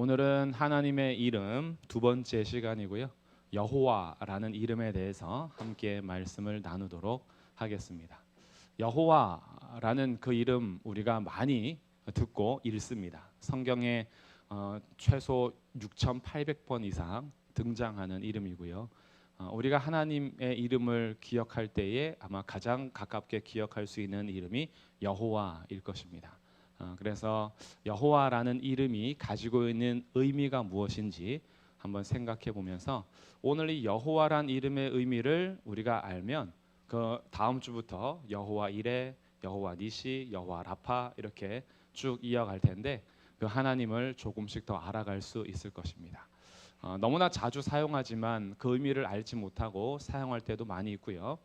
오늘은 하나님의 이름 두 번째 시간이고요. 여호와라는 이름에 대해서 함께 말씀을 나누도록 하겠습니다. 여호와라는 그 이름 우리가 많이 듣고 읽습니다. 성경에 최소 6,800번 이상 등장하는 이름이고요. 우리가 하나님의 이름을 기억할 때에 아마 가장 가깝게 기억할 수 있는 이름이 여호와일 것입니다. 그래서 여호와라는 이름이 가지고 있는 의미가 무엇인지 한번 생각해 보면서 오늘 이 여호와란 이름의 의미를 우리가 알면 그 다음 주부터 여호와 이레, 여호와 니시, 여호와 라파 이렇게 쭉 이어갈 텐데 그 하나님을 조금씩 더 알아갈 수 있을 것입니다. 너무나 자주 사용하지만 그 의미를 알지 못하고 사용할 때도 많이 있고요.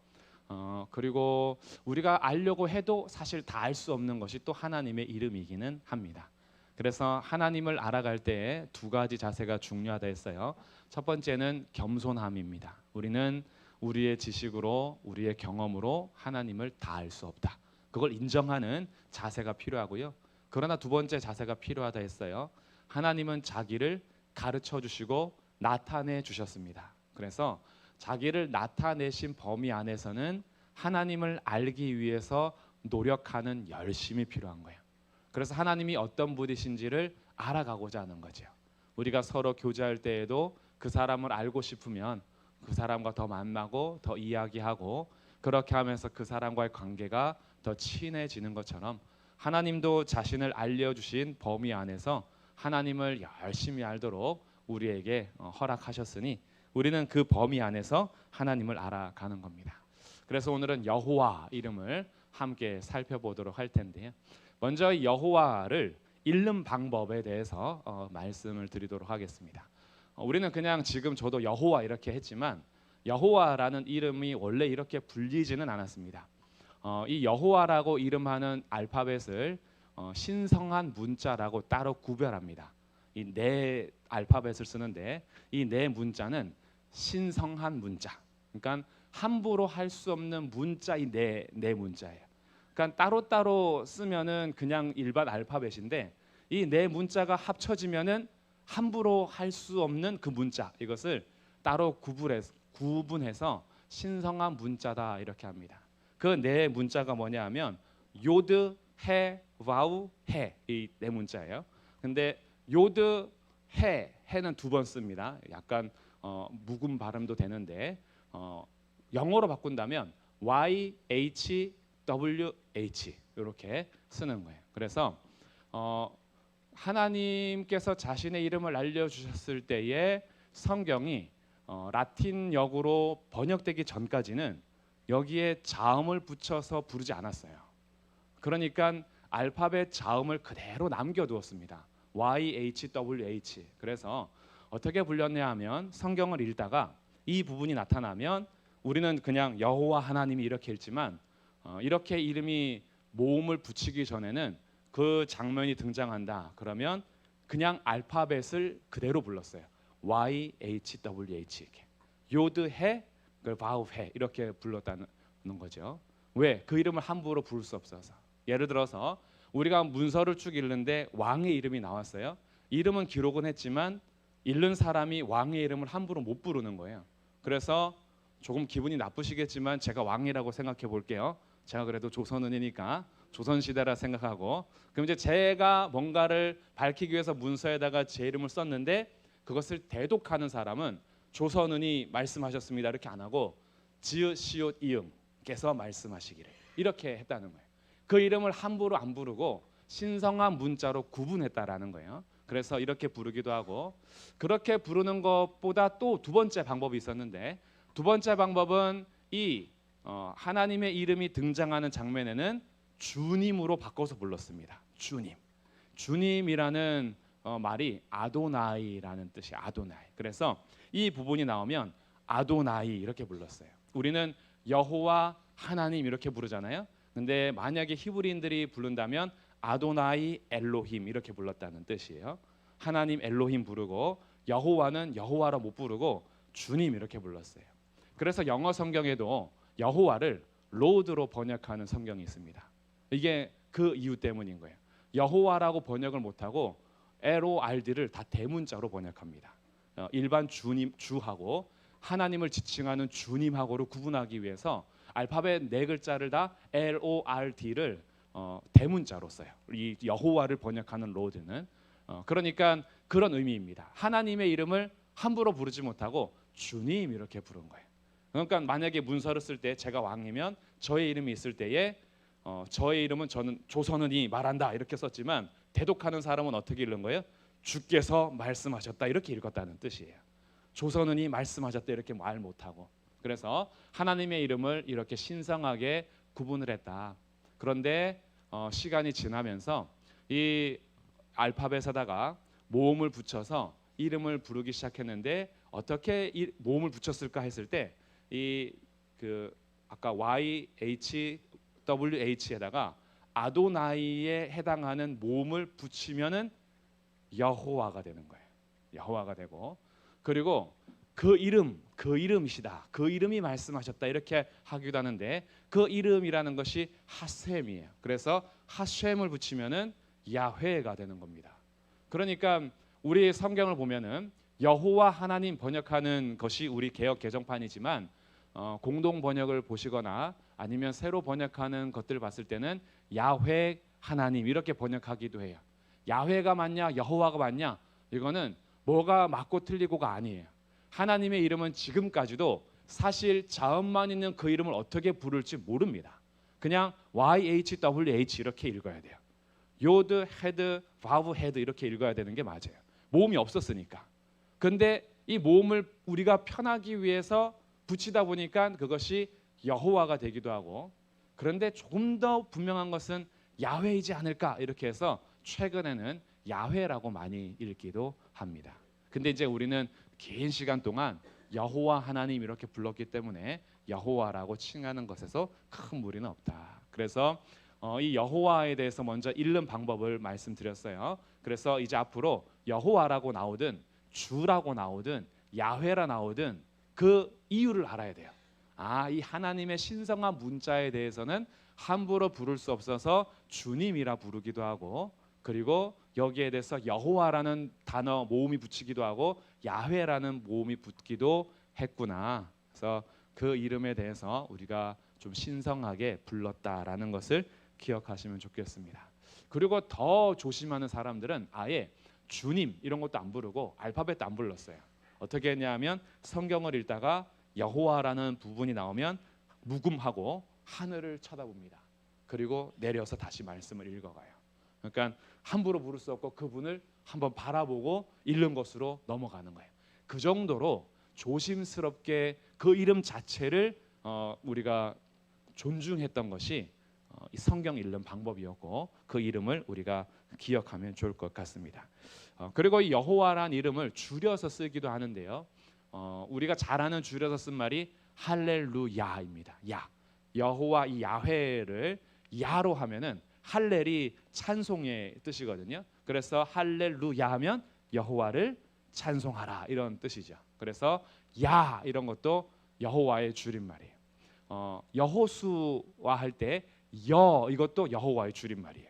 그리고 우리가 알려고 해도 사실 다 알 수 없는 것이 또 하나님의 이름이기는 합니다. 그래서 하나님을 알아갈 때에 두 가지 자세가 중요하다 했어요. 첫 번째는 겸손함입니다. 우리는 우리의 지식으로 우리의 경험으로 하나님을 다 알 수 없다. 그걸 인정하는 자세가 필요하고요. 그러나 두 번째 자세가 필요하다 했어요. 하나님은 자기를 가르쳐 주시고 나타내 주셨습니다. 그래서 자기를 나타내신 범위 안에서는 하나님을 알기 위해서 노력하는 열심이 필요한 거예요. 그래서 하나님이 어떤 분이신지를 알아가고자 하는 거죠. 우리가 서로 교제할 때에도 그 사람을 알고 싶으면 그 사람과 더 만나고 더 이야기하고 그렇게 하면서 그 사람과의 관계가 더 친해지는 것처럼 하나님도 자신을 알려주신 범위 안에서 하나님을 열심히 알도록 우리에게 허락하셨으니 우리는 그 범위 안에서 하나님을 알아가는 겁니다. 그래서 오늘은 여호와 이름을 함께 살펴보도록 할 텐데요. 먼저 여호와를 읽는 방법에 대해서 말씀을 드리도록 하겠습니다. 우리는 그냥 지금 저도 여호와 이렇게 했지만 여호와라는 이름이 원래 이렇게 불리지는 않았습니다. 이 여호와라고 이름하는 알파벳을 신성한 문자라고 따로 구별합니다. 이 네 알파벳을 쓰는데 이 네 문자는 신성한 문자. 그러니까 함부로 할 수 없는 문자 이 네 문자예요. 그러니까 따로따로 쓰면은 그냥 일반 알파벳인데 이 네 문자가 합쳐지면은 함부로 할 수 없는 그 문자 이것을 따로 구분해서 신성한 문자다 이렇게 합니다. 그 네 문자가 뭐냐하면 요드, 해, 와우, 해 이 네 문자예요. 근데 요드, 해는 두 번 씁니다. 약간 묵은 발음도 되는데 영어로 바꾼다면 Y, H, W, H 이렇게 쓰는 거예요. 그래서 하나님께서 자신의 이름을 알려주셨을 때에 성경이 라틴역으로 번역되기 전까지는 여기에 자음을 붙여서 부르지 않았어요. 그러니까 알파벳 자음을 그대로 남겨두었습니다. Y, H, W, H. 그래서 어떻게 불렸냐 하면 성경을 읽다가 이 부분이 나타나면 우리는 그냥 여호와 하나님이 이렇게 읽지만 이렇게 이름이 모음을 붙이기 전에는 그 장면이 등장한다. 그러면 그냥 알파벳을 그대로 불렀어요. Y, H, W, H 이렇게. 요드 해, 바우 해 이렇게 불렀다는 거죠. 왜? 그 이름을 함부로 부를 수 없어서. 예를 들어서 우리가 문서를 쭉 읽는데 왕의 이름이 나왔어요. 이름은 기록은 했지만 읽는 사람이 왕의 이름을 함부로 못 부르는 거예요. 그래서 조금 기분이 나쁘시겠지만 제가 왕이라고 생각해 볼게요. 제가 그래도 조선은이니까 조선시대라 생각하고 그럼 이제 제가 뭔가를 밝히기 위해서 문서에다가 제 이름을 썼는데 그것을 대독하는 사람은 조선은이 말씀하셨습니다 이렇게 안 하고 지읒, 시읒, 이응께서 말씀하시기를 이렇게 했다는 거예요. 그 이름을 함부로 안 부르고 신성한 문자로 구분했다라는 거예요. 그래서 이렇게 부르기도 하고 그렇게 부르는 것보다 또 두 번째 방법이 있었는데 두 번째 방법은 이 하나님의 이름이 등장하는 장면에는 주님으로 바꿔서 불렀습니다. 주님이라는 말이 아도나이라는 뜻이 아도나이. 그래서 이 부분이 나오면 아도나이 이렇게 불렀어요. 우리는 여호와 하나님 이렇게 부르잖아요. 근데 만약에 히브리인들이 부른다면 아도나이 엘로힘 이렇게 불렀다는 뜻이에요. 하나님 엘로힘 부르고 여호와는 여호와로 못 부르고 주님 이렇게 불렀어요. 그래서 영어 성경에도 여호와를 로드로 번역하는 성경이 있습니다. 이게 그 이유 때문인 거예요. 여호와라고 번역을 못하고 LORD를 다 대문자로 번역합니다. 일반 주하고 하나님을 지칭하는 주님하고를 구분하기 위해서 알파벳 네 글자를 다 LORD를 대문자로 써요. 이 여호와를 번역하는 로드는 그러니까 그런 의미입니다. 하나님의 이름을 함부로 부르지 못하고 주님 이렇게 부른 거예요. 그러니까 만약에 문서를 쓸 때 제가 왕이면 저의 이름이 있을 때에 저의 이름은 저는 조선은이 말한다 이렇게 썼지만 대독하는 사람은 어떻게 읽는 거예요? 주께서 말씀하셨다 이렇게 읽었다는 뜻이에요. 조선은이 말씀하셨다 이렇게 말 못하고 그래서 하나님의 이름을 이렇게 신성하게 구분을 했다. 그런데 시간이 지나면서 이 알파벳에다가 모음을 붙여서 이름을 부르기 시작했는데 어떻게 모음을 붙였을까 했을 때 이 아까 YHWH에다가 아도나이에 해당하는 모음을 붙이면은 여호와가 되는 거예요. 여호와가 되고 그리고 그 이름이시다. 그 이름이 말씀하셨다 이렇게 하기도 하는데 그 이름이라는 것이 하셈이에요. 그래서 하셈을 붙이면은 야훼가 되는 겁니다. 그러니까 우리 성경을 보면은 여호와 하나님 번역하는 것이 우리 개역 개정판이지만 공동 번역을 보시거나 아니면 새로 번역하는 것들을 봤을 때는 야훼 하나님 이렇게 번역하기도 해요. 야훼가 맞냐 여호와가 맞냐 이거는 뭐가 맞고 틀리고가 아니에요. 하나님의 이름은 지금까지도 사실 자음만 있는 그 이름을 어떻게 부를지 모릅니다. 그냥 YHWH 이렇게 읽어야 돼요. 요드, 헤드, 바브, 헤드 이렇게 읽어야 되는 게 맞아요. 모음이 없었으니까. 근데 이 모음을 우리가 편하기 위해서 붙이다 보니까 그것이 여호와가 되기도 하고 그런데 조금 더 분명한 것은 야훼이지 않을까 이렇게 해서 최근에는 야훼라고 많이 읽기도 합니다. 근데 이제 우리는 긴 시간 동안 여호와 하나님 이렇게 불렀기 때문에 여호와라고 칭하는 것에서 큰 무리는 없다. 그래서 이 여호와에 대해서 먼저 읽는 방법을 말씀드렸어요. 그래서 이제 앞으로 여호와라고 나오든 주라고 나오든 야훼라 나오든 그 이유를 알아야 돼요. 이 하나님의 신성한 문자에 대해서는 함부로 부를 수 없어서 주님이라 부르기도 하고 그리고 여기에 대해서 여호와라는 단어 모음이 붙이기도 하고 야훼라는 모음이 붙기도 했구나. 그래서 그 이름에 대해서 우리가 좀 신성하게 불렀다라는 것을 기억하시면 좋겠습니다. 그리고 더 조심하는 사람들은 아예 주님 이런 것도 안 부르고 알파벳도 안 불렀어요. 어떻게 했냐면 성경을 읽다가 여호와라는 부분이 나오면 묵음하고 하늘을 쳐다봅니다. 그리고 내려서 다시 말씀을 읽어가요. 그러니까 함부로 부를 수 없고 그분을 한번 바라보고 읽는 것으로 넘어가는 거예요. 그 정도로 조심스럽게 그 이름 자체를 우리가 존중했던 것이 이 성경 읽는 방법이었고 그 이름을 우리가 기억하면 좋을 것 같습니다. 그리고 이 여호와란 이름을 줄여서 쓰기도 하는데요. 우리가 잘 아는 줄여서 쓴 말이 할렐루야입니다. 야, 여호와 이 야훼를 야로 하면은 할렐이 찬송의 뜻이거든요. 그래서 할렐루야 하면 여호와를 찬송하라 이런 뜻이죠. 그래서 야 이런 것도 여호와의 줄임말이에요. 여호수아 할 때 이것도 여호와의 줄임말이에요.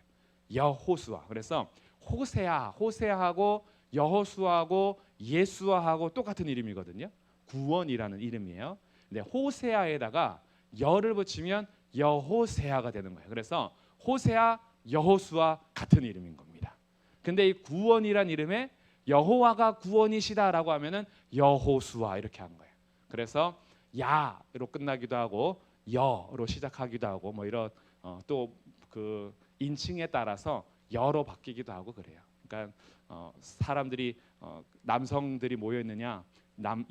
여호수아. 그래서 호세아하고 여호수아하고 예수아하고 똑같은 이름이거든요. 구원이라는 이름이에요. 근데 호세아에다가 여를 붙이면 여호세아가 되는 거예요. 그래서 호세아, 여호수아 같은 이름인 겁니다. 근데 이 구원이란 이름에 여호와가 구원이시다라고 하면은 여호수아 이렇게 하는 거예요. 그래서 야로 끝나기도 하고 여로 시작하기도 하고 뭐 이런 또 그 인칭에 따라서 여로 바뀌기도 하고 그래요. 그러니까 사람들이 남성들이 모여 있느냐,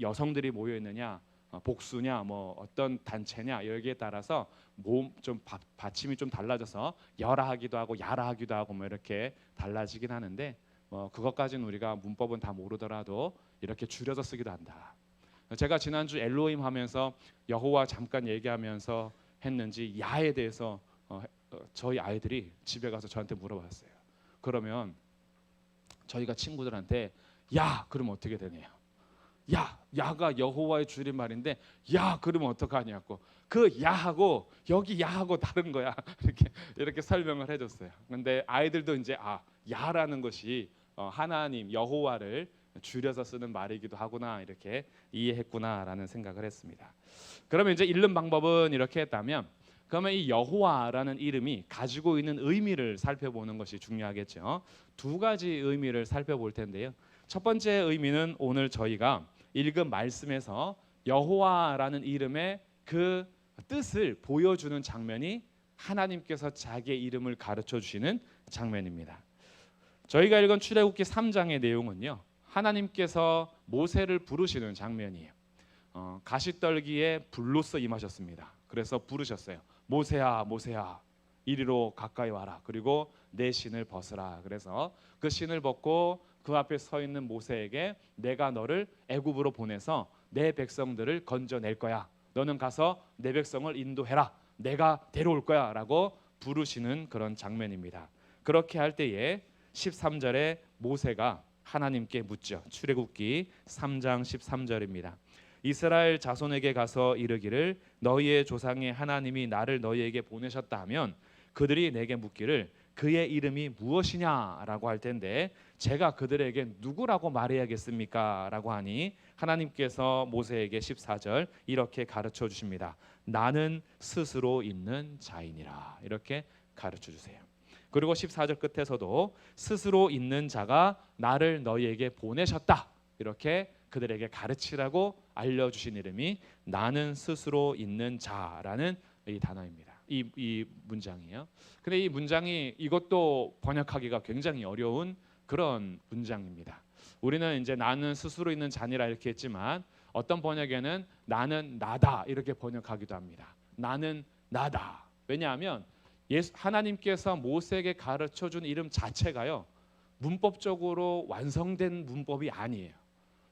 여성들이 모여 있느냐, 복수냐, 뭐 어떤 단체냐 여기에 따라서 모음 좀 받침이 좀 달라져서 여라 하기도 하고 야라 하기도 하고 뭐 이렇게 달라지긴 하는데 그것까지는 우리가 문법은 다 모르더라도 이렇게 줄여서 쓰기도 한다. 제가 지난주 엘로힘 하면서 여호와 잠깐 얘기하면서 했는지 야에 대해서 저희 아이들이 집에 가서 저한테 물어봤어요. 그러면 저희가 친구들한테 야 그러면 어떻게 되냐? 야가 여호와의 줄임말인데 야 그러면 어떡하냐고. 그 야하고 여기 야하고 다른 거야. 이렇게 설명을 해줬어요. 근데 아이들도 이제 야라는 것이 하나님 여호와를 줄여서 쓰는 말이기도 하구나 이렇게 이해했구나라는 생각을 했습니다. 그러면 이제 읽는 방법은 이렇게 했다면 그러면 이 여호와라는 이름이 가지고 있는 의미를 살펴보는 것이 중요하겠죠. 두 가지 의미를 살펴볼 텐데요. 첫 번째 의미는 오늘 저희가 읽은 말씀에서 여호와라는 이름의 그 뜻을 보여주는 장면이 하나님께서 자기의 이름을 가르쳐 주시는 장면입니다. 저희가 읽은 출애굽기 3장의 내용은요. 하나님께서 모세를 부르시는 장면이에요. 가시떨기에 불로써 임하셨습니다. 그래서 부르셨어요. 모세야 모세야 이리로 가까이 와라. 그리고 내 신을 벗으라. 그래서 그 신을 벗고 그 앞에 서 있는 모세에게 내가 너를 애굽으로 보내서 내 백성들을 건져낼 거야. 너는 가서 내 백성을 인도해라. 내가 데려올 거야 라고 부르시는 그런 장면입니다. 그렇게 할 때에 13절에 모세가 하나님께 묻죠. 출애굽기 3장 13절입니다. 이스라엘 자손에게 가서 이르기를 너희의 조상의 하나님이 나를 너희에게 보내셨다 하면 그들이 내게 묻기를 그의 이름이 무엇이냐라고 할 텐데 제가 그들에게 누구라고 말해야겠습니까? 라고 하니 하나님께서 모세에게 14절 이렇게 가르쳐 주십니다. 나는 스스로 있는 자이니라 이렇게 가르쳐 주세요. 그리고 14절 끝에서도 스스로 있는 자가 나를 너희에게 보내셨다 이렇게 그들에게 가르치라고 알려주신 이름이 나는 스스로 있는 자라는 이 단어입니다. 이 문장이에요. 근데 이 문장이 이것도 번역하기가 굉장히 어려운 그런 문장입니다. 우리는 이제 나는 스스로 있는 자니라 이렇게 했지만 어떤 번역에는 나는 나다 이렇게 번역하기도 합니다. 나는 나다. 왜냐하면 하나님께서 모세에게 가르쳐준 이름 자체가요 문법적으로 완성된 문법이 아니에요.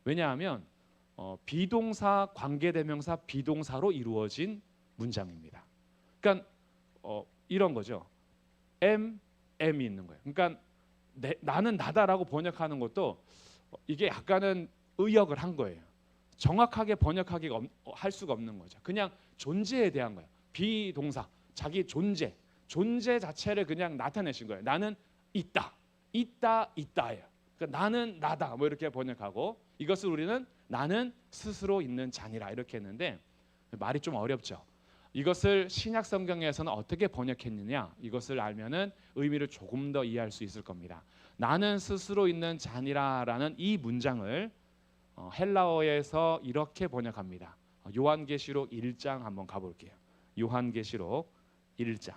왜냐하면 비동사 관계대명사 비동사로 이루어진 문장입니다. 그러니까 이런 거죠. M이 있는 거예요. 그러니까 나는 나다라고 번역하는 것도 이게 약간은 의역을 한 거예요. 정확하게 번역하기가 할 수가 없는 거죠. 그냥 존재에 대한 거예요. 비동사 자기 존재 자체를 그냥 나타내신 거예요. 나는 있다예요. 그러니까 나는 나다 뭐 이렇게 번역하고 이것을 우리는 나는 스스로 있는 자니라 이렇게 했는데 말이 좀 어렵죠. 이것을 신약 성경에서는 어떻게 번역했느냐 이것을 알면은 의미를 조금 더 이해할 수 있을 겁니다. 나는 스스로 있는 자니라라는 이 문장을 헬라어에서 이렇게 번역합니다. 요한계시록 1장 한번 가볼게요. 요한계시록 1장.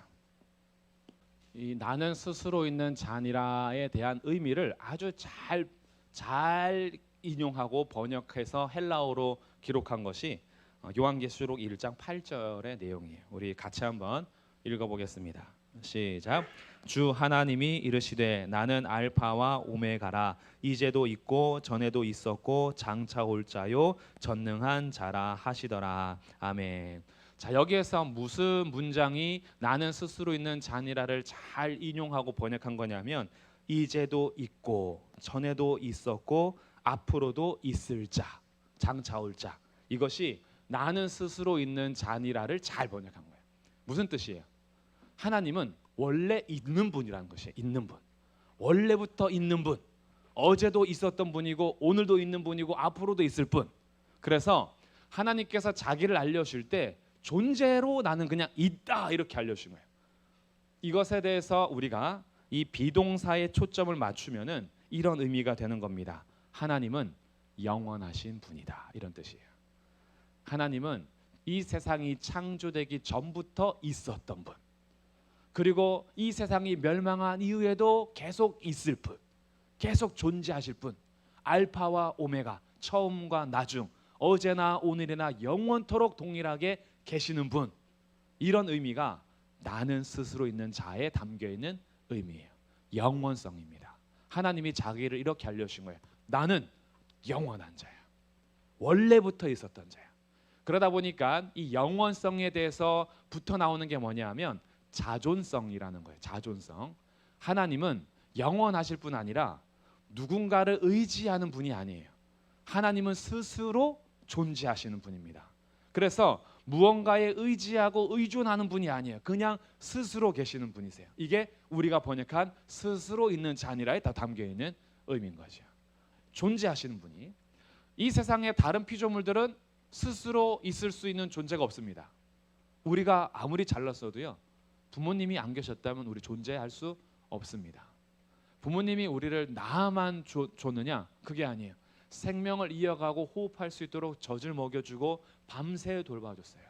이 나는 스스로 있는 자니라에 대한 의미를 아주 잘 인용하고 번역해서 헬라어로 기록한 것이 요한계시록 1장 8절의 내용이에요. 우리 같이 한번 읽어보겠습니다. 시작. 주 하나님이 이르시되 나는 알파와 오메가라 이제도 있고 전에도 있었고 장차 올 자요 전능한 자라 하시더라. 아멘. 자, 여기에서 무슨 문장이 나는 스스로 있는 자니라를 잘 인용하고 번역한 거냐면 이제도 있고 전에도 있었고 앞으로도 있을 자 장차 올 자 이것이 나는 스스로 있는 자니라를 잘 번역한 거예요. 무슨 뜻이에요? 하나님은 원래 있는 분이라는 것이에요. 있는 분. 원래부터 있는 분. 어제도 있었던 분이고 오늘도 있는 분이고 앞으로도 있을 분. 그래서 하나님께서 자기를 알려주실 때 존재로 나는 그냥 있다 이렇게 알려주신 거예요. 이것에 대해서 우리가 이 비동사에 초점을 맞추면은 이런 의미가 되는 겁니다. 하나님은 영원하신 분이다 이런 뜻이에요. 하나님은 이 세상이 창조되기 전부터 있었던 분. 그리고 이 세상이 멸망한 이후에도 계속 있을 분. 계속 존재하실 분. 알파와 오메가, 처음과 나중, 어제나 오늘이나 영원토록 동일하게 계시는 분. 이런 의미가 나는 스스로 있는 자에 담겨 있는 의미예요. 영원성입니다. 하나님이 자기를 이렇게 알려주신 거예요. 나는 영원한 자야. 원래부터 있었던 자야. 그러다 보니까 이 영원성에 대해서 붙어 나오는 게 뭐냐면 자존성이라는 거예요. 자존성. 하나님은 영원하실 뿐 아니라 누군가를 의지하는 분이 아니에요. 하나님은 스스로 존재하시는 분입니다. 그래서 무언가에 의지하고 의존하는 분이 아니에요. 그냥 스스로 계시는 분이세요. 이게 우리가 번역한 스스로 있는 자니라에 다 담겨 있는 의미인 거죠. 존재하시는 분이. 이 세상의 다른 피조물들은 스스로 있을 수 있는 존재가 없습니다. 우리가 아무리 잘났어도요, 부모님이 안 계셨다면 우리 존재할 수 없습니다. 부모님이 우리를 나만 줬느냐? 그게 아니에요. 생명을 이어가고 호흡할 수 있도록 젖을 먹여주고 밤새 돌봐줬어요.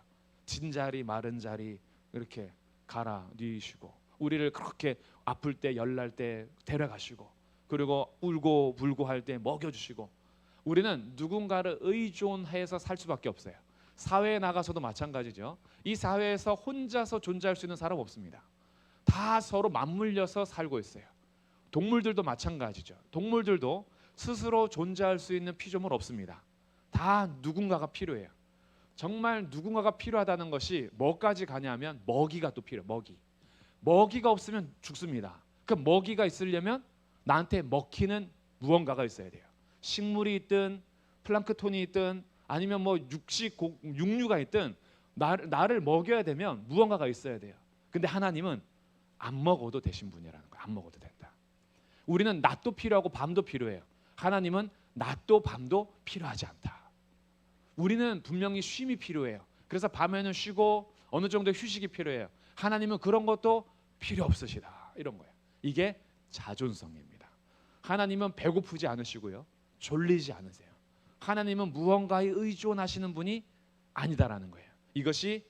진자리 마른 자리 이렇게 갈아 뉘시고, 우리를 그렇게 아플 때 열날 때 데려가시고, 그리고 울고 불고 할 때 먹여주시고. 우리는 누군가를 의존해서 살 수밖에 없어요. 사회에 나가서도 마찬가지죠. 이 사회에서 혼자서 존재할 수 있는 사람 없습니다. 다 서로 맞물려서 살고 있어요. 동물들도 마찬가지죠. 동물들도 스스로 존재할 수 있는 피조물 없습니다. 다 누군가가 필요해요. 정말 누군가가 필요하다는 것이 뭐까지 가냐면 먹이가 또 필요해요. 먹이가 없으면 죽습니다. 그 먹이가 있으려면 나한테 먹히는 무언가가 있어야 돼요. 식물이 있든 플랑크톤이 있든 아니면 뭐 육류가 있든 나를 먹여야 되면 무언가가 있어야 돼요. 근데 하나님은 안 먹어도 되신 분이라는 거예요. 안 먹어도 된다. 우리는 낮도 필요하고 밤도 필요해요. 하나님은 낮도 밤도 필요하지 않다. 우리는 분명히 쉼이 필요해요. 그래서 밤에는 쉬고 어느 정도 휴식이 필요해요. 하나님은 그런 것도 필요 없으시다. 이런 거예요. 이게 자존성입니다. 하나님은 배고프지 않으시고요, 졸리지 않으세요. 하나님은 무언가에 의존하시는 분이 아니다라는 거예요. 이것이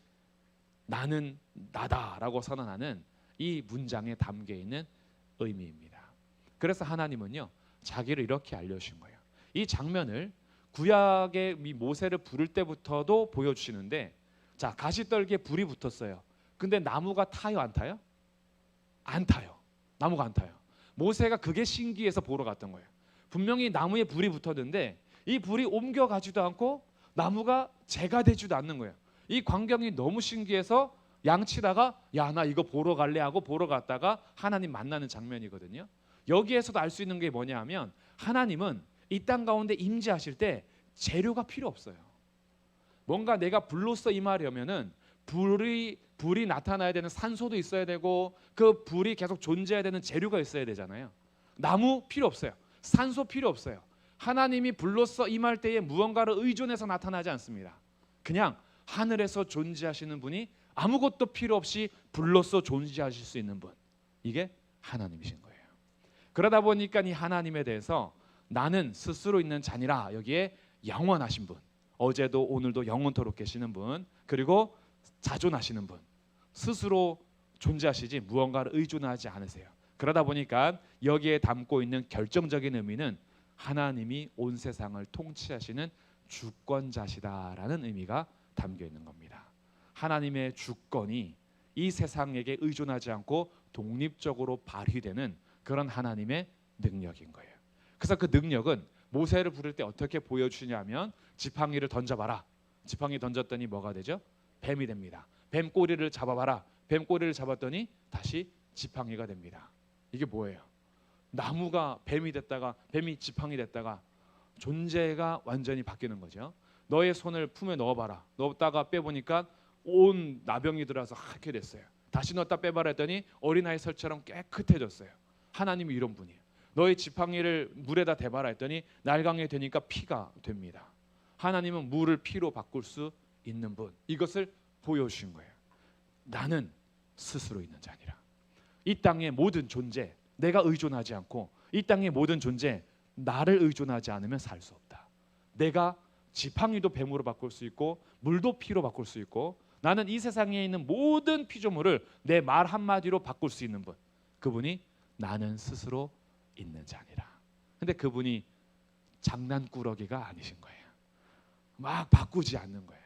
나는 나다라고 선언하는 이 문장에 담겨 있는 의미입니다. 그래서 하나님은요, 자기를 이렇게 알려주신 거예요. 이 장면을 구약의 모세를 부를 때부터도 보여주시는데, 자, 가시떨기에 불이 붙었어요. 근데 나무가 타요, 안 타요? 안 타요. 나무가 안 타요. 모세가 그게 신기해서 보러 갔던 거예요. 분명히 나무에 불이 붙었는데 이 불이 옮겨가지도 않고 나무가 재가 되지도 않는 거예요. 이 광경이 너무 신기해서 양치다가 야, 나 이거 보러 갈래 하고 보러 갔다가 하나님 만나는 장면이거든요. 여기에서도 알 수 있는 게 뭐냐 하면 하나님은 이 땅 가운데 임재하실 때 재료가 필요 없어요. 뭔가 내가 불로써 임하려면은 불이 나타나야 되는 산소도 있어야 되고 그 불이 계속 존재해야 되는 재료가 있어야 되잖아요. 나무 필요 없어요. 산소 필요 없어요. 하나님이 불로써 임할 때에 무언가를 의존해서 나타나지 않습니다. 그냥 하늘에서 존재하시는 분이 아무것도 필요 없이 불로써 존재하실 수 있는 분, 이게 하나님이신 거예요. 그러다 보니까 이 하나님에 대해서 나는 스스로 있는 자니라, 여기에 영원하신 분, 어제도 오늘도 영원토록 계시는 분, 그리고 자존하시는 분, 스스로 존재하시지 무언가를 의존하지 않으세요. 그러다 보니까 여기에 담고 있는 결정적인 의미는 하나님이 온 세상을 통치하시는 주권자시다라는 의미가 담겨 있는 겁니다. 하나님의 주권이 이 세상에게 의존하지 않고 독립적으로 발휘되는 그런 하나님의 능력인 거예요. 그래서 그 능력은 모세를 부를 때 어떻게 보여주냐면 지팡이를 던져봐라. 지팡이 던졌더니 뭐가 되죠? 뱀이 됩니다. 뱀 꼬리를 잡아봐라. 뱀 꼬리를 잡았더니 다시 지팡이가 됩니다. 이게 뭐예요? 나무가 뱀이 됐다가 뱀이 지팡이 됐다가 존재가 완전히 바뀌는 거죠. 너의 손을 품에 넣어봐라. 넣었다가 빼보니까 온 나병이 들어서 하얗게 됐어요. 다시 넣었다 빼봐라 했더니 어린아이 설처럼 깨끗해졌어요. 하나님이 이런 분이에요. 너의 지팡이를 물에다 대봐라 했더니 날강이 되니까 피가 됩니다. 하나님은 물을 피로 바꿀 수 있는 분, 이것을 보여주신 거예요. 나는 스스로 있는 자니라. 이 땅의 모든 존재 내가 의존하지 않고, 이 땅의 모든 존재 나를 의존하지 않으면 살 수 없다. 내가 지팡이도 뱀으로 바꿀 수 있고 물도 피로 바꿀 수 있고, 나는 이 세상에 있는 모든 피조물을 내 말 한마디로 바꿀 수 있는 분, 그분이 나는 스스로 있는 자니라. 근데 그분이 장난꾸러기가 아니신 거예요. 막 바꾸지 않는 거예요.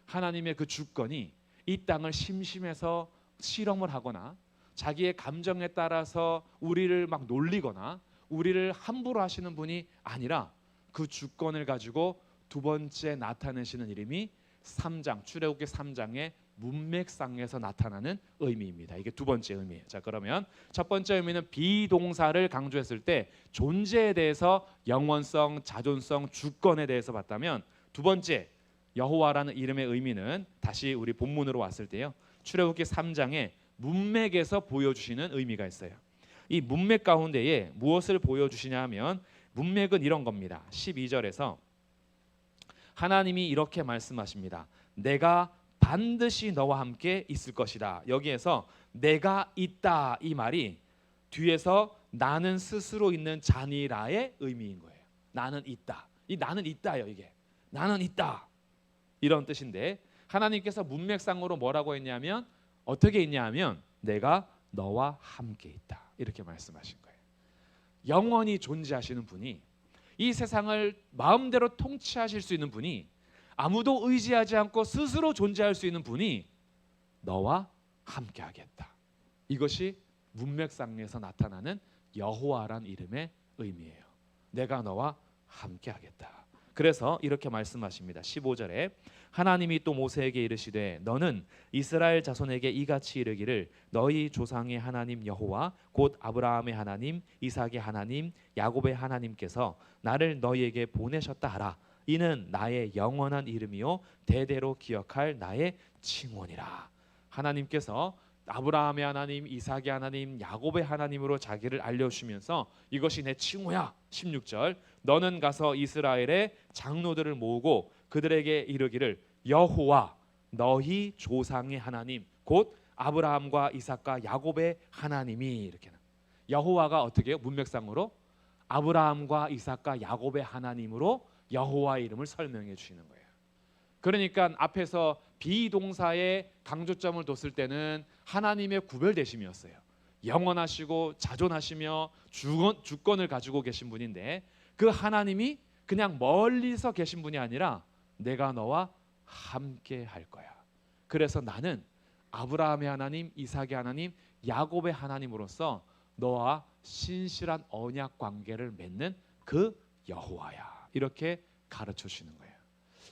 하나님의 그 주권이 이 땅을 심심해서 실험을 하거나 자기의 감정에 따라서 우리를 막 놀리거나 우리를 함부로 하시는 분이 아니라, 그 주권을 가지고 두 번째 나타내시는 이름이 3장 출애굽기 3장의 문맥상에서 나타나는 의미입니다. 이게 두 번째 의미예요. 자, 그러면 첫 번째 의미는 비동사를 강조했을 때 존재에 대해서 영원성, 자존성, 주권에 대해서 봤다면, 두 번째 여호와라는 이름의 의미는 다시 우리 본문으로 왔을 때요, 출애굽기 3장의 문맥에서 보여주시는 의미가 있어요. 이 문맥 가운데에 무엇을 보여주시냐 하면 문맥은 이런 겁니다. 12절에서 하나님이 이렇게 말씀하십니다. 내가 반드시 너와 함께 있을 것이다. 여기에서 내가 있다 이 말이 뒤에서 나는 스스로 있는 자니라의 의미인 거예요. 나는 있다. 이 나는 있다요. 이게 나는 있다 이런 뜻인데 하나님께서 문맥상으로 뭐라고 했냐면 어떻게 있냐면 내가 너와 함께 있다 이렇게 말씀하신 거예요. 영원히 존재하시는 분이 이 세상을 마음대로 통치하실 수 있는 분이 아무도 의지하지 않고 스스로 존재할 수 있는 분이 너와 함께 하겠다. 이것이 문맥상에서 나타나는 여호와란 이름의 의미예요. 내가 너와 함께 하겠다. 그래서 이렇게 말씀하십니다. 15절에 하나님이 또 모세에게 이르시되 너는 이스라엘 자손에게 이같이 이르기를 너희 조상의 하나님 여호와 곧 아브라함의 하나님 이삭의 하나님 야곱의 하나님께서 나를 너희에게 보내셨다 하라. 이는 나의 영원한 이름이요 대대로 기억할 나의 칭원이라. 하나님께서 아브라함의 하나님, 이삭의 하나님, 야곱의 하나님으로 자기를 알려주시면서 이것이 내 칭호야. 16절 너는 가서 이스라엘의 장로들을 모으고 그들에게 이르기를 여호와 너희 조상의 하나님 곧 아브라함과 이삭과 야곱의 하나님이 이렇게 여호와가 어떻게 해요? 문맥상으로 아브라함과 이삭과 야곱의 하나님으로 여호와의 이름을 설명해 주시는 거예요. 그러니까 앞에서 비동사의 강조점을 뒀을 때는 하나님의 구별되심이었어요. 영원하시고 자존하시며 주권을 가지고 계신 분인데 그 하나님이 그냥 멀리서 계신 분이 아니라 내가 너와 함께 할 거야. 그래서 나는 아브라함의 하나님, 이삭의 하나님, 야곱의 하나님으로서 너와 신실한 언약 관계를 맺는 그 여호와야. 이렇게 가르쳐 주시는 거예요.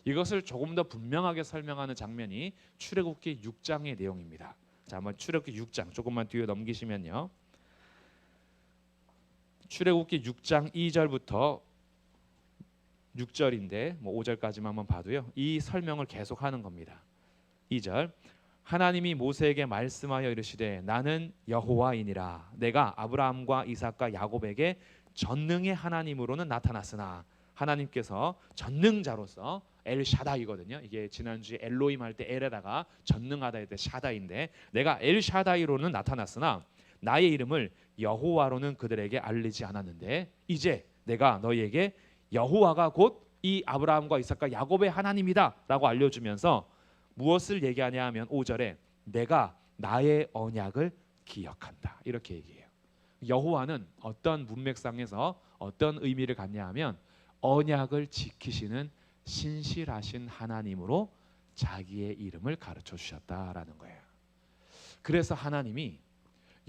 이것을 조금 더 분명하게 설명하는 장면이 출애굽기 6장의 내용입니다. 자, 한번 출애굽기 6장 조금만 뒤에 넘기시면요. 출애굽기 6장 2절부터 6절인데 뭐 5절까지만 한번 봐도요. 이 설명을 계속하는 겁니다. 2절 하나님이 모세에게 말씀하여 이르시되 나는 여호와이니라. 내가 아브라함과 이삭과 야곱에게 전능의 하나님으로는 나타났으나 하나님께서 전능자로서 엘샤다이거든요. 이게 지난주에 엘로임 할 때 엘에다가 전능하다 할 때 샤다인데 내가 엘샤다이로는 나타났으나 나의 이름을 여호와로는 그들에게 알리지 않았는데 이제 내가 너희에게 여호와가 곧 이 아브라함과 이삭과 야곱의 하나님이다라고 알려주면서 무엇을 얘기하냐 하면 5절에 내가 나의 언약을 기억한다 이렇게 얘기해요. 여호와는 어떤 문맥상에서 어떤 의미를 갖냐 하면 언약을 지키시는 신실하신 하나님으로 자기의 이름을 가르쳐 주셨다라는 거예요. 그래서 하나님이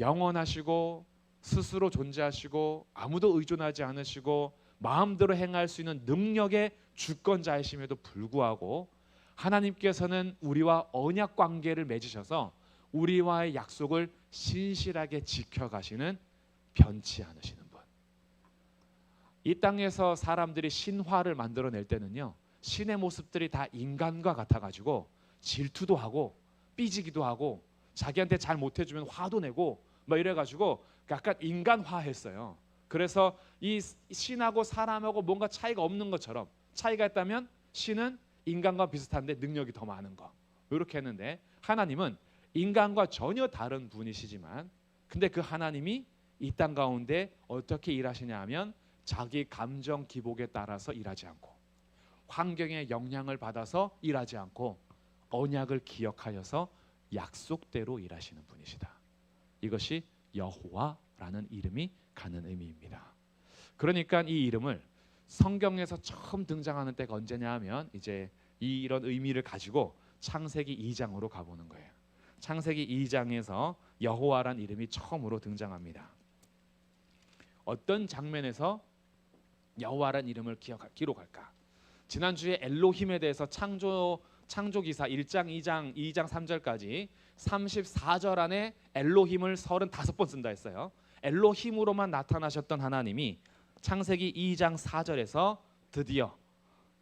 영원하시고 스스로 존재하시고 아무도 의존하지 않으시고 마음대로 행할 수 있는 능력의 주권자이심에도 불구하고 하나님께서는 우리와 언약 관계를 맺으셔서 우리와의 약속을 신실하게 지켜가시는 변치 않으시는 분. 이 땅에서 사람들이 신화를 만들어낼 때는요, 신의 모습들이 다 인간과 같아가지고 질투도 하고 삐지기도 하고 자기한테 잘 못해주면 화도 내고 막 이래가지고 약간 인간화했어요. 그래서 이 신하고 사람하고 뭔가 차이가 없는 것처럼 차이가 있다면 신은 인간과 비슷한데 능력이 더 많은 거 이렇게 했는데 하나님은 인간과 전혀 다른 분이시지만 근데 그 하나님이 이 땅 가운데 어떻게 일하시냐 하면 자기 감정 기복에 따라서 일하지 않고 환경의 영향을 받아서 일하지 않고 언약을 기억하여서 약속대로 일하시는 분이시다. 이것이 여호와라는 이름이 가는 의미입니다. 그러니까 이 이름을 성경에서 처음 등장하는 때가 언제냐 하면 이제 이런 의미를 가지고 창세기 2장으로 가보는 거예요. 창세기 2장에서 여호와란 이름이 처음으로 등장합니다. 어떤 장면에서 여호와란 이름을 기록할까? 지난주에 엘로힘에 대해서 창조기사 1장, 2장 3절까지 34절 안에 엘로힘을 35번 쓴다 했어요. 엘로힘으로만 나타나셨던 하나님이 창세기 2장 4절에서 드디어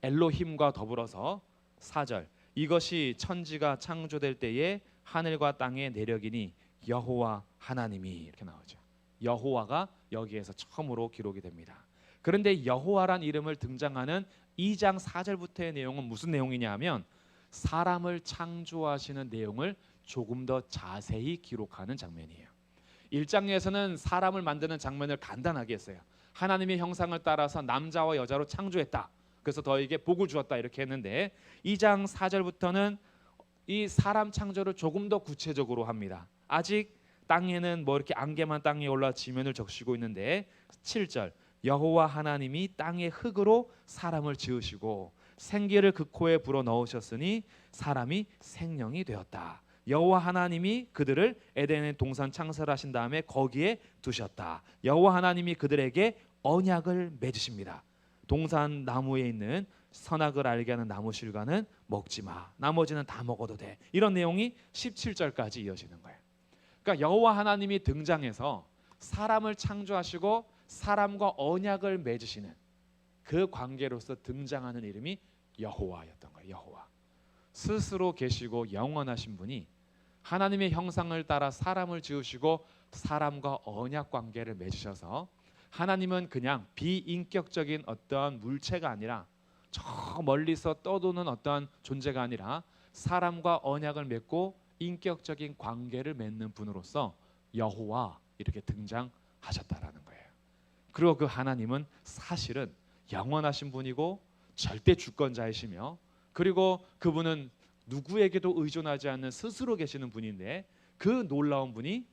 엘로힘과 더불어서 4절 이것이 천지가 창조될 때에 하늘과 땅의 내력이니 여호와 하나님이 이렇게 나오죠. 여호와가 여기에서 처음으로 기록이 됩니다. 그런데 여호와란 이름을 등장하는 2장 4절부터의 내용은 무슨 내용이냐 하면 사람을 창조하시는 내용을 조금 더 자세히 기록하는 장면이에요. 1장에서는 사람을 만드는 장면을 간단하게 했어요. 하나님의 형상을 따라서 남자와 여자로 창조했다. 그래서 너에게 복을 주었다 이렇게 했는데 2장 4절부터는 이 사람 창조를 조금 더 구체적으로 합니다. 아직 땅에는 뭐 이렇게 안개만 땅에 올라 지면을 적시고 있는데 7절 여호와 하나님이 땅의 흙으로 사람을 지으시고 생기를 그 코에 불어 넣으셨으니 사람이 생명이 되었다. 여호와 하나님이 그들을 에덴의 동산 창설하신 다음에 거기에 두셨다. 여호와 하나님이 그들에게 언약을 맺으십니다. 동산 나무에 있는 선악을 알게 하는 나무 실과는 먹지 마. 나머지는 다 먹어도 돼. 이런 내용이 17절까지 이어지는 거예요. 그러니까 여호와 하나님이 등장해서 사람을 창조하시고 사람과 언약을 맺으시는 그 관계로서 등장하는 이름이 여호와였던 거예요. 여호와. 스스로 계시고 영원하신 분이 하나님의 형상을 따라 사람을 지으시고 사람과 언약 관계를 맺으셔서 하나님은 그냥 비인격적인 어떠한 물체가 아니라 저 멀리서 떠도는 어떠한 존재가 아니라 사람과 언약을 맺고 인격적인 관계를 맺는 분으로서 여호와 이렇게 등장하셨다라는 거예요. 그리고 그 하나님은 사실은 영원하신 분이고 절대 주권자이시며 그리고 그분은 누구에게도 의존하지 않는 스스로 계시는 분인데 그 놀라운 분이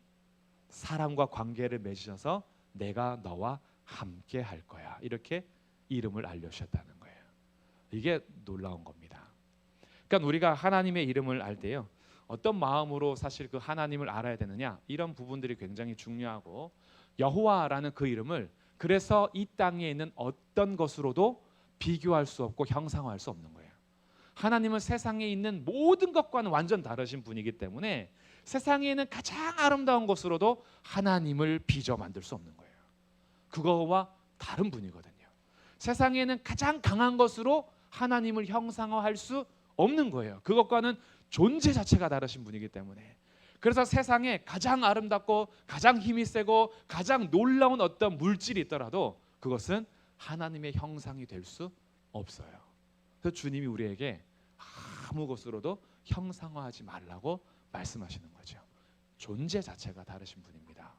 사람과 관계를 맺으셔서 내가 너와 함께 할 거야 이렇게 이름을 알려주셨다는 거예요. 이게 놀라운 겁니다. 그러니까 우리가 하나님의 이름을 알 때요 어떤 마음으로 사실 그 하나님을 알아야 되느냐 이런 부분들이 굉장히 중요하고 여호와라는 그 이름을 그래서 이 땅에 있는 어떤 것으로도 비교할 수 없고 형상화할 수 없는 거예요. 하나님은 세상에 있는 모든 것과는 완전 다르신 분이기 때문에 세상에 있는 가장 아름다운 것으로도 하나님을 빚어 만들 수 없는 거예요. 그거와 다른 분이거든요. 세상에는 가장 강한 것으로 하나님을 형상화할 수 없는 거예요. 그것과는 존재 자체가 다르신 분이기 때문에 그래서 세상에 가장 아름답고 가장 힘이 세고 가장 놀라운 어떤 물질이 있더라도 그것은 하나님의 형상이 될 수 없어요. 그래서 주님이 우리에게 아무 것으로도 형상화하지 말라고 말씀하시는 거죠. 존재 자체가 다르신 분입니다.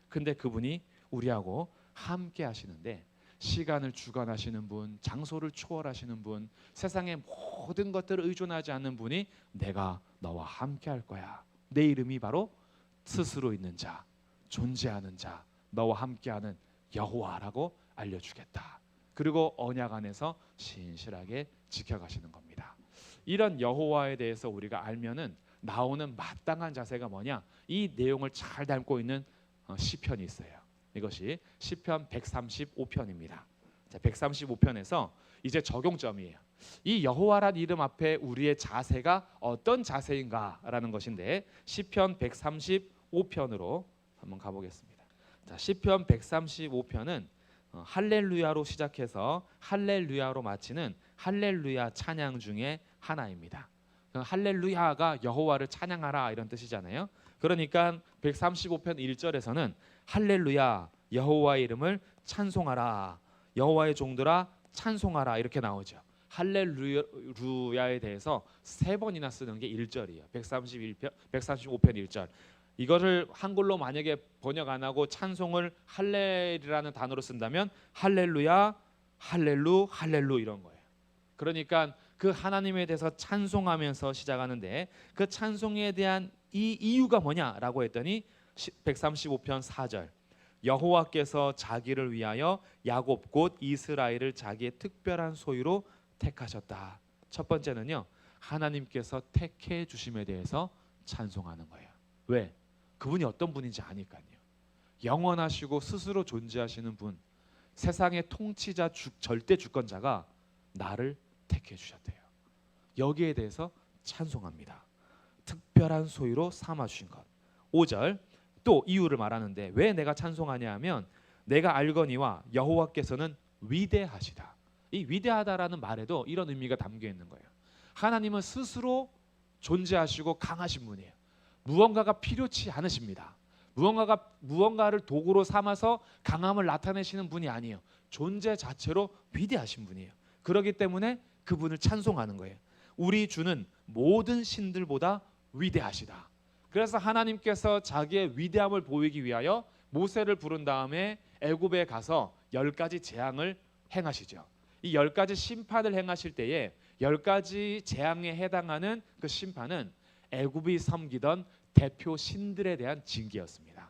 근데 그분이 우리하고 함께 하시는데 시간을 주관하시는 분, 장소를 초월하시는 분, 세상의 모든 것들을 의존하지 않는 분이 내가 너와 함께 할 거야. 내 이름이 바로 스스로 있는 자, 존재하는 자, 너와 함께하는 여호와라고 알려주겠다. 그리고 언약 안에서 신실하게 지켜가시는 겁니다. 이런 여호와에 대해서 우리가 알면은 나오는 마땅한 자세가 뭐냐? 이 내용을 잘 담고 있는 시편이 있어요. 이것이 시편 135편입니다. 자, 135편에서 이제 적용점이에요. 이 여호와란 이름 앞에 우리의 자세가 어떤 자세인가라는 것인데 시편 135편으로 한번 가보겠습니다. 자, 시편 135편은 할렐루야로 시작해서 할렐루야로 마치는 할렐루야 찬양 중에 하나입니다. 할렐루야가 여호와를 찬양하라 이런 뜻이잖아요. 그러니까 135편 1절에서는 할렐루야 여호와의 이름을 찬송하라 여호와의 종들아 찬송하라 이렇게 나오죠. 할렐루야에 대해서 3번이나 쓰는 게 1절이에요. 135편 1절. 이거를 한글로 만약에 번역 안 하고 찬송을 할렐이라는 단어로 쓴다면 할렐루야 할렐루 이런 거예요. 그러니까 그 하나님에 대해서 찬송하면서 시작하는데 그 찬송에 대한 이 이유가 뭐냐라고 했더니 135편 4절 여호와께서 자기를 위하여 야곱 곧 이스라엘을 자기의 특별한 소유로 택하셨다. 첫 번째는요 하나님께서 택해 주심에 대해서 찬송하는 거예요. 왜? 그분이 어떤 분인지 아니까요. 영원하시고 스스로 존재하시는 분, 세상의 통치자 절대 주권자가 나를 택해 주셨대요. 여기에 대해서 찬송합니다. 특별한 소유로 삼아 주신 것. 5절 또 이유를 말하는데 왜 내가 찬송하냐 하면 내가 알거니와 여호와께서는 위대하시다. 이 위대하다라는 말에도 이런 의미가 담겨 있는 거예요. 하나님은 스스로 존재하시고 강하신 분이에요. 무언가가 필요치 않으십니다. 무언가를 도구로 삼아서 강함을 나타내시는 분이 아니에요. 존재 자체로 위대하신 분이에요. 그렇기 때문에 그분을 찬송하는 거예요. 우리 주는 모든 신들보다 위대하시다. 그래서 하나님께서 자기의 위대함을 보이기 위하여 모세를 부른 다음에 애굽에 가서 10가지 재앙을 행하시죠. 이 10가지 심판을 행하실 때에 10가지 재앙에 해당하는 그 심판은 애굽이 섬기던 대표 신들에 대한 징계였습니다.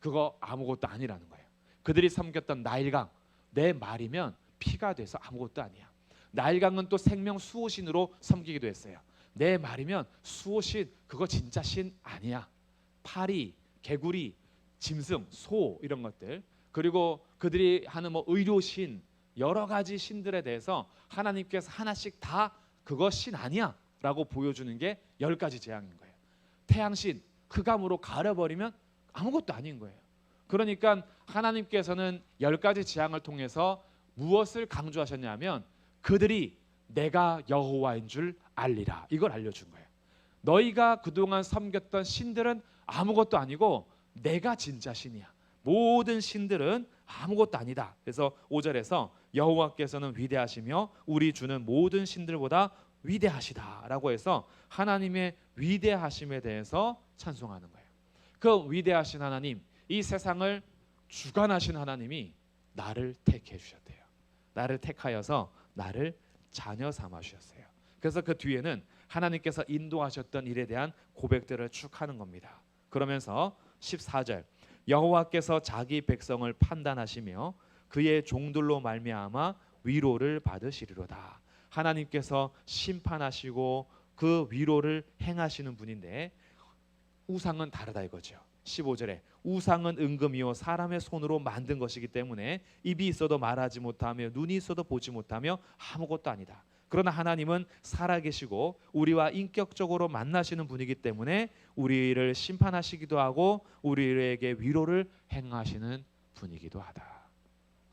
그거 아무것도 아니라는 거예요. 그들이 섬겼던 나일강, 내 말이면 피가 돼서 아무것도 아니야. 나일강은 또 생명 수호신으로 섬기기도 했어요. 내 말이면 수호신, 그거 진짜 신 아니야. 파리, 개구리, 짐승, 소 이런 것들, 그리고 그들이 하는 뭐 의료신, 여러 가지 신들에 대해서 하나님께서 하나씩 다 그거 신 아니야 라고 보여주는 게 10가지 재앙인 거예요. 태양신, 흑암으로 가려버리면 아무것도 아닌 거예요. 그러니까 하나님께서는 10가지 재앙을 통해서 무엇을 강조하셨냐면 그들이 내가 여호와인 줄 알리라, 이걸 알려준 거예요. 너희가 그동안 섬겼던 신들은 아무것도 아니고 내가 진짜 신이야. 모든 신들은 아무것도 아니다. 그래서 5절에서 여호와께서는 위대하시며 우리 주는 모든 신들보다 위대하시다라고 해서 하나님의 위대하심에 대해서 찬송하는 거예요. 그 위대하신 하나님, 이 세상을 주관하신 하나님이 나를 택해 주셨대요. 나를 택하여서 나를 자녀 삼아 주셨어요. 그래서 그 뒤에는 하나님께서 인도하셨던 일에 대한 고백들을 쭉 하는 겁니다. 그러면서 14절, 여호와께서 자기 백성을 판단하시며 그의 종들로 말미암아 위로를 받으시리로다. 하나님께서 심판하시고 그 위로를 행하시는 분인데 우상은 다르다 이거죠. 15절에 우상은 은금이요 사람의 손으로 만든 것이기 때문에 입이 있어도 말하지 못하며 눈이 있어도 보지 못하며 아무것도 아니다. 그러나 하나님은 살아계시고 우리와 인격적으로 만나시는 분이기 때문에 우리를 심판하시기도 하고 우리에게 위로를 행하시는 분이기도 하다.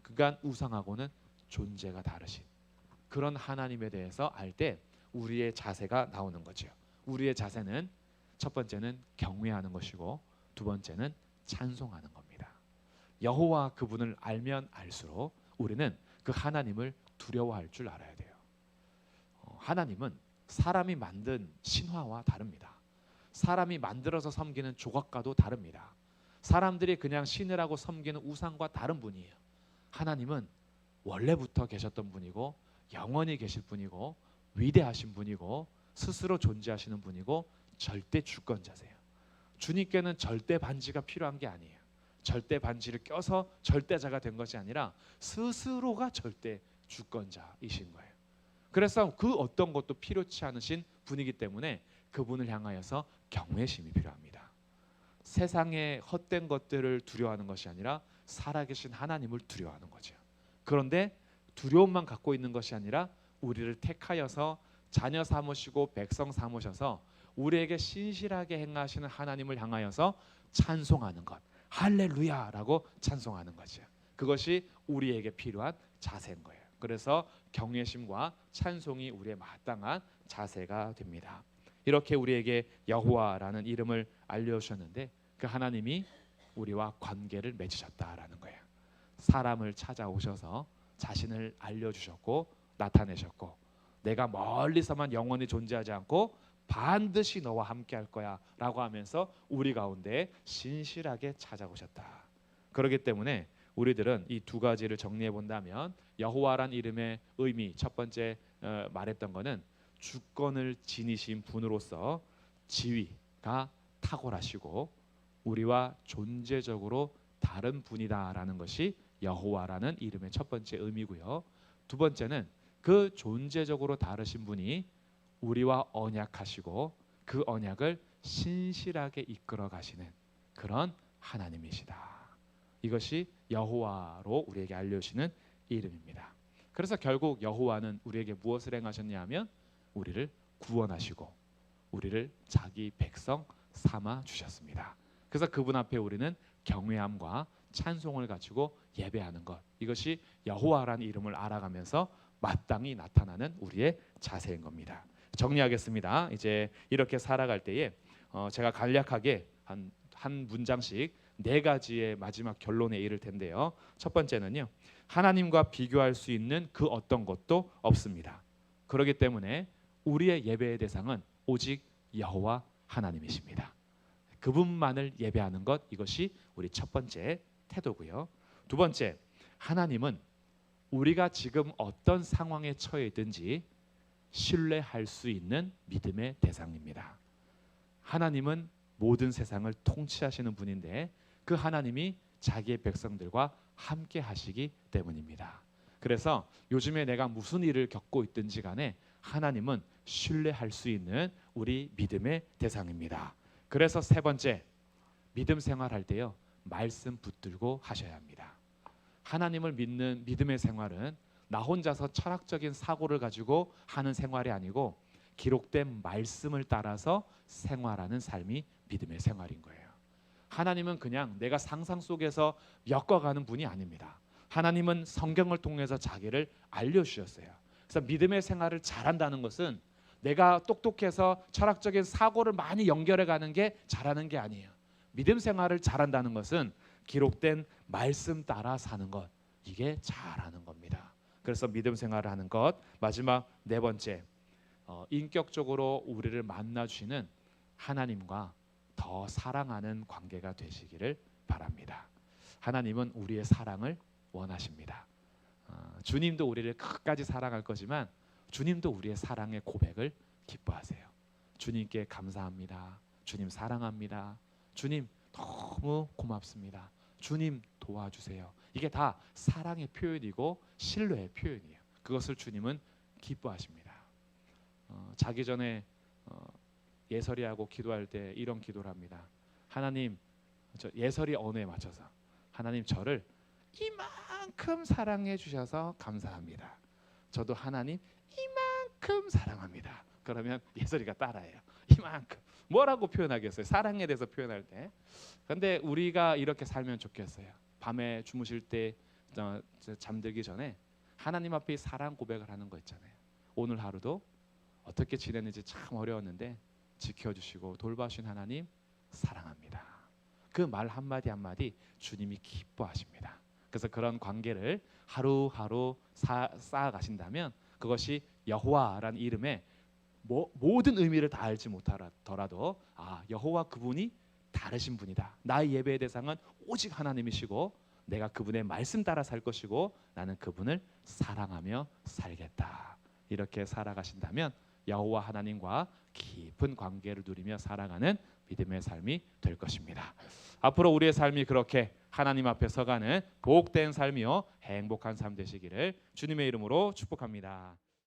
그러니까 우상하고는 존재가 다르신 그런 하나님에 대해서 알 때 우리의 자세가 나오는 거죠. 우리의 자세는 첫 번째는 경외하는 것이고 두 번째는 찬송하는 겁니다. 여호와 그분을 알면 알수록 우리는 그 하나님을 두려워할 줄 알아야 돼요. 하나님은 사람이 만든 신화와 다릅니다. 사람이 만들어서 섬기는 조각과도 다릅니다. 사람들이 그냥 신이라고 섬기는 우상과 다른 분이에요. 하나님은 원래부터 계셨던 분이고 영원히 계실 분이고 위대하신 분이고 스스로 존재하시는 분이고 절대 주권자세요. 주님께는 절대 반지가 필요한 게 아니에요. 절대 반지를 껴서 절대자가 된 것이 아니라 스스로가 절대 주권자이신 거예요. 그래서 그 어떤 것도 필요치 않으신 분이기 때문에 그분을 향하여서 경외심이 필요합니다. 세상의 헛된 것들을 두려워하는 것이 아니라 살아계신 하나님을 두려워하는 거죠. 그런데 두려움만 갖고 있는 것이 아니라 우리를 택하여서 자녀 삼으시고 백성 삼으셔서 우리에게 신실하게 행하시는 하나님을 향하여서 찬송하는 것, 할렐루야라고 찬송하는 거죠. 그것이 우리에게 필요한 자세인 거예요. 그래서 경외심과 찬송이 우리의 마땅한 자세가 됩니다. 이렇게 우리에게 여호와라는 이름을 알려주셨는데 그 하나님이 우리와 관계를 맺으셨다라는 거예요. 사람을 찾아오셔서 자신을 알려주셨고 나타내셨고 내가 멀리서만 영원히 존재하지 않고 반드시 너와 함께 할 거야 라고 하면서 우리 가운데 신실하게 찾아오셨다. 그렇기 때문에 우리들은 이 두 가지를 정리해 본다면 여호와란 이름의 의미, 첫 번째 말했던 거는 주권을 지니신 분으로서 지위가 탁월하시고 우리와 존재적으로 다른 분이다라는 것이 여호와라는 이름의 첫 번째 의미고요. 두 번째는 그 존재적으로 다르신 분이 우리와 언약하시고 그 언약을 신실하게 이끌어 가시는 그런 하나님이시다. 이것이 여호와로 우리에게 알려주시는 이름입니다. 그래서 결국 여호와는 우리에게 무엇을 행하셨냐 하면 우리를 구원하시고 우리를 자기 백성 삼아 주셨습니다. 그래서 그분 앞에 우리는 경외함과 찬송을 가지고 예배하는 것, 이것이 여호와라는 이름을 알아가면서 마땅히 나타나는 우리의 자세인 겁니다. 정리하겠습니다. 이제 이렇게 살아갈 때에 제가 간략하게 한 문장씩 네 가지의 마지막 결론에 이를 텐데요. 첫 번째는요. 하나님과 비교할 수 있는 그 어떤 것도 없습니다. 그렇기 때문에 우리의 예배의 대상은 오직 여호와 하나님이십니다. 그분만을 예배하는 것, 이것이 우리 첫 번째 태도고요. 두 번째, 하나님은 우리가 지금 어떤 상황에 처해 있든지 신뢰할 수 있는 믿음의 대상입니다. 하나님은 모든 세상을 통치하시는 분인데 그 하나님이 자기의 백성들과 함께 하시기 때문입니다. 그래서 요즘에 내가 무슨 일을 겪고 있든지 간에 하나님은 신뢰할 수 있는 우리 믿음의 대상입니다. 그래서 세 번째, 믿음 생활할 때요, 말씀 붙들고 하셔야 합니다. 하나님을 믿는 믿음의 생활은 나 혼자서 철학적인 사고를 가지고 하는 생활이 아니고 기록된 말씀을 따라서 생활하는 삶이 믿음의 생활인 거예요. 하나님은 그냥 내가 상상 속에서 엮어가는 분이 아닙니다. 하나님은 성경을 통해서 자기를 알려주셨어요. 그래서 믿음의 생활을 잘한다는 것은 내가 똑똑해서 철학적인 사고를 많이 연결해가는 게 잘하는 게 아니에요. 믿음 생활을 잘한다는 것은 기록된 말씀 따라 사는 것, 이게 잘하는 겁니다. 그래서 믿음 생활을 하는 것. 마지막 네 번째, 인격적으로 우리를 만나 주시는 하나님과 더 사랑하는 관계가 되시기를 바랍니다. 하나님은 우리의 사랑을 원하십니다. 주님도 우리를 끝까지 사랑할 거지만 주님도 우리의 사랑의 고백을 기뻐하세요. 주님께 감사합니다. 주님 사랑합니다. 주님 너무 고맙습니다. 주님 도와주세요. 이게 다 사랑의 표현이고 신뢰의 표현이에요. 그것을 주님은 기뻐하십니다. 자기 전에 예설이하고 기도할 때 이런 기도를 합니다. 하나님, 예설이 언어에 맞춰서 하나님 저를 이만큼 사랑해 주셔서 감사합니다. 저도 하나님 이만큼 사랑합니다. 그러면 예설이가 따라해요. 이만큼. 뭐라고 표현하겠어요? 사랑에 대해서 표현할 때. 근데 우리가 이렇게 살면 좋겠어요. 밤에 주무실 때 잠들기 전에 하나님 앞에 사랑 고백을 하는 거 있잖아요. 오늘 하루도 어떻게 지냈는지 참 어려웠는데 지켜주시고 돌봐주신 하나님 사랑합니다. 그 말 한마디 한마디 주님이 기뻐하십니다. 그래서 그런 관계를 하루하루 쌓아가신다면 그것이 여호와라는 이름에 모든 의미를 다 알지 못하더라도 여호와 그분이 다르신 분이다. 나의 예배의 대상은 오직 하나님이시고 내가 그분의 말씀 따라 살 것이고 나는 그분을 사랑하며 살겠다. 이렇게 살아가신다면 여호와 하나님과 깊은 관계를 누리며 살아가는 믿음의 삶이 될 것입니다. 앞으로 우리의 삶이 그렇게 하나님 앞에 서가는 복된 삶이요 행복한 삶 되시기를 주님의 이름으로 축복합니다.